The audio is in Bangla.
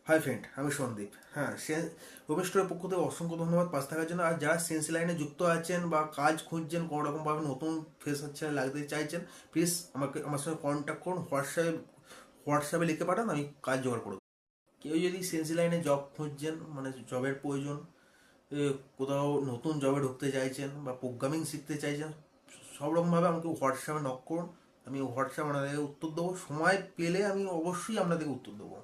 হাই ফ্রেন্ড, আমি সন্দীপ। হ্যাঁ, রমেশ স্টোরের পক্ষ থেকে অসংখ্য ধন্যবাদ পাশে থাকার জন্য। আর যারা সিএনসি লাইনে যুক্ত আছেন বা কাজ খুঁজছেন, কোনো রকমভাবে নতুন ফ্রেশার ছেলে লাগতে চাইছেন, প্লিজ আমার সঙ্গে কন্ট্যাক্ট করুন। হোয়াটসঅ্যাপে লিখে পাঠান, আমি কাজ জোগাড় করে দেবো। কেউ যদি সিএনসি লাইনে জব খুঁজছেন, মানে জবের প্রয়োজন, এ, কোথাও নতুন জবে ঢুকতে চাইছেন বা প্রোগ্রামিং শিখতে চাইছেন, সব রকমভাবে আমাকে হোয়াটসঅ্যাপে নক করুন। আমি হোয়াটসঅ্যাপে আপনাদেরকে উত্তর দেবো। সময় পেলে আমি অবশ্যই আপনাদেরকে উত্তর দেবো।